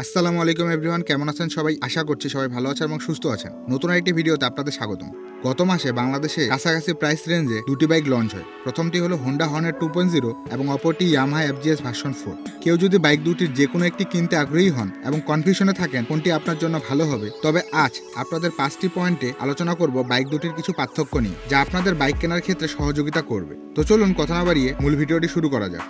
আসসালামু আলাইকুম এভরিওয়ান, কেমন আছেন সবাই? আশা করছি সবাই ভালো আছেন এবং সুস্থ আছেন। নতুন একটি ভিডিওতে আপনাদের স্বাগতম। গত মাসে বাংলাদেশে কাছাকাছি প্রাইস রেঞ্জে দুটি বাইক লঞ্চ হয়। প্রথমটি হলো হোন্ডা হর্নেট 2.0 এবং অপরটি ইয়ামাহা এফজিএস ভার্সন 4। কেউ যদি বাইক দুটির যে কোনো একটি কিনতে আগ্রহী হন এবং কনফিউশনে থাকেন কোনটি আপনার জন্য ভালো হবে, তবে আজ আপনাদের 5টি পয়েন্টে আলোচনা করব বাইক দুটির কিছু পার্থক্য নিয়ে, যা আপনাদের বাইক কেনার ক্ষেত্রে সহযোগিতা করবে। তো চলুন কথা না বাড়িয়ে মূল ভিডিওটি শুরু করা যাক।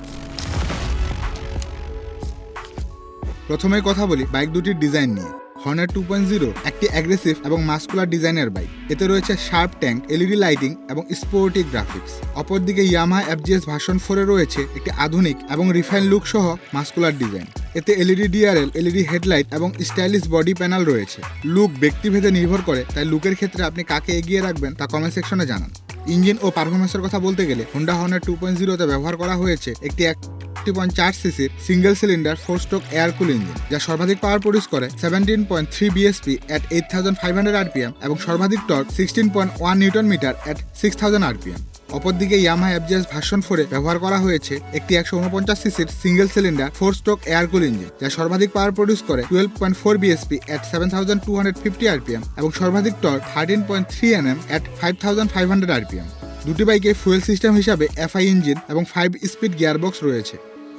প্রথমে কথা বলি বাইক দুটির ডিজাইন নিয়ে। হর্নেট 2.0 একটি অ্যাগ্রেসিভ এবং মাস্কুলার ডিজাইনের বাইক। এতে রয়েছে শার্প ট্যাঙ্ক, এলইডি লাইটিং এবং স্পোর্টি গ্রাফিক্স। অপরদিকে ইয়ামাহা এফজিএস ভার্সন 4 এ রয়েছে একটি আধুনিক এবং রিফাইন লুক সহ মাস্কুলার ডিজাইন। এতে এলইডি ডিআরএল, এলইডি হেডলাইট এবং স্টাইলিশ বডি প্যানেল রয়েছে। লুক ব্যক্তিভেদে নির্ভর করে, তাই লুকের ক্ষেত্রে আপনি কাকে এগিয়ে রাখবেন তা কমেন্ট সেকশনে জানান। ইঞ্জিন ও পারফরমেন্সের কথা বলতে গেলে হোন্ডা হর্নেট 2.0 তে ব্যবহার করা হয়েছে একটি 1.4 সিসির single cylinder 4 stroke air cool engine, যা সর্বাধিক পাওয়ার প্রডিউস করে 17.3 বিএসপি at 8500 আরপিএম এবং সর্বাধিক torque 16.1 newton metre at 6000 RPM. অপরদিকে ইয়ামাহা এফজিএস ভার্সন 4 এ ব্যবহার করা হয়েছে একটি 149 সিসির single cylinder 4 stroke air cool engine, যা সর্বাধিক পাওয়ার প্রডিউস করে 12.4 বিএসপি at 7250 আরপিএম এবং সর্বাধিক টর্ক 13.3 এনএম at 5500 আরপিএম। দুটি বাইকে ফুয়েল সিস্টেম হিসাবে এফআই ইঞ্জিন এবং 5 স্পিড গিয়ারবক্স রয়েছে।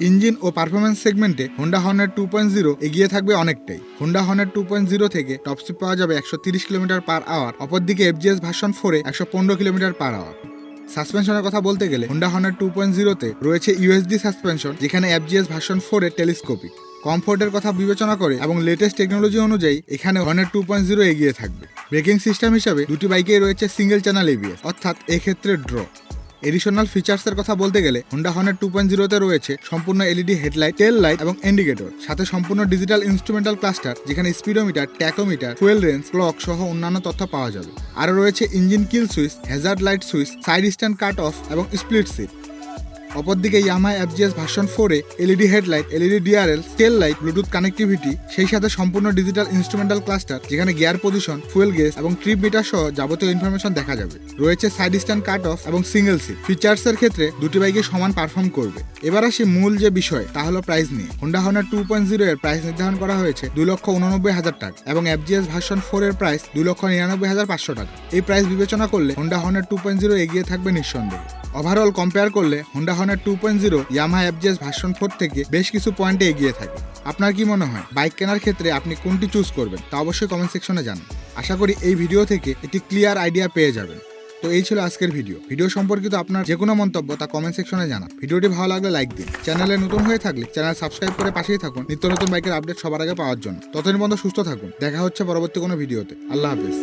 ইঞ্জিন ও পারফরমেন্স সেগমেন্টে হোন্ডা হর্নেট 2.0 এগিয়ে থাকবে অনেকটাই। হোন্ডা হর্নেট 2.0 থেকে টপ স্পিড পাওয়া যাবে 130 কিলোমিটার পার আওয়ার, অপরদিকে এফজিএস ভার্সন 4 এ 115 কিলোমিটার পার আওয়ার। সাসপেনশনের কথা বলতে গেলে হোন্ডা হর্নেট 2.0 তে রয়েছে ইউএসডি সাসপেনশন, যেখানে এফজিএস ভার্সন 4 এ টেলিস্কোপিক। কমফোর্টের কথা বিবেচনা করে এবং লেটেস্ট টেকনোলজি অনুযায়ী এখানে হর্নেট 2.0 এগিয়ে থাকবে। ব্রেকিং সিস্টেম হিসাবে দুটি বাইকেই রয়েছে সিঙ্গেল চ্যানেল এবিএস, অর্থাৎ এক্ষেত্রে ড্র। এডিশনাল ফিচার্সের কথা বলতে গেলে হোন্ডা হর্নেট 2.0 তে রয়েছে সম্পূর্ণ এলইডি হেডলাইট, টেল লাইট এবং ইন্ডিকেটর, সাথে সম্পূর্ণ ডিজিটাল ইনস্ট্রুমেন্টাল ক্লাস্টার, যেখানে speedometer, tachometer, fuel range, clock সহ অন্যান্য তথ্য পাওয়া যাবে। আরও রয়েছে engine kill switch, hazard light switch, side stand cut off এবং স্প্লিট সিট। অপরদিকে ইয়ামাহা এফজিএস ভার্সন 4 এ LED headlight, LED DRL, tail light, Bluetooth connectivity, সেই সাথে সম্পূর্ণ ডিজিটাল ইনস্ট্রুমেন্টাল ক্লাস্টার, যেখানে গিয়ার পজিশন, ফুয়েল গেজ এবং ট্রিপ মিটার সহ যাবতীয় ইনফরমেশন দেখা যাবে। রয়েছে সাইড স্ট্যান্ড কাট অফ এবং সিঙ্গেল সিট। ফিচার্সের ক্ষেত্রে দুটি বাইকে সমান পারফর্ম করবে। এবার আসি মূল যে বিষয়, তা হলো প্রাইস নিয়ে। হোন্ডা হর্নেট 2.0 এর প্রাইস নির্ধারণ করা হয়েছে 2,89,000 টাকা এবং এফজিএস ভার্সন 4 এর প্রাইস 2,99,500 টাকা। এই প্রাইস বিবেচনা করলে হোন্ডা হর্নেট 2.0 এগিয়ে থাকবে নিঃসন্দেহে। ওভারঅল কম্পেয়ার করলে Honda Hornet 2.0 Yamaha FZS version 4 থেকে বেশ কিছু পয়েন্টে এগিয়ে থাকে। আপনার কি মনে হয় বাইক কেনার ক্ষেত্রে আপনি কোনটি চুজ করবেন, তা অবশ্যই কমেন্ট সেকশনে জানান। আশা করি এই ভিডিও থেকে একটি ক্লিয়ার আইডিয়া পেয়ে যাবেন। তো এই ছিল আজকের ভিডিও সম্পর্কিত আপনার যে কোনো মন্তব্য তা কমেন্ট সেকশনে জানান। ভিডিওটি ভালো লাগলে লাইক দিন। চ্যানেলে নতুন হয়ে থাকলে চ্যানেল সাবস্ক্রাইব করে পাশেই থাকুন নিত্য নতুন বাইকের আপডেট সবার আগে পাওয়ার জন্য। ততদিন পর্যন্ত সুস্থ থাকুন। দেখা হচ্ছে পরবর্তী কোনো ভিডিওতে। আল্লাহ হাফেজ।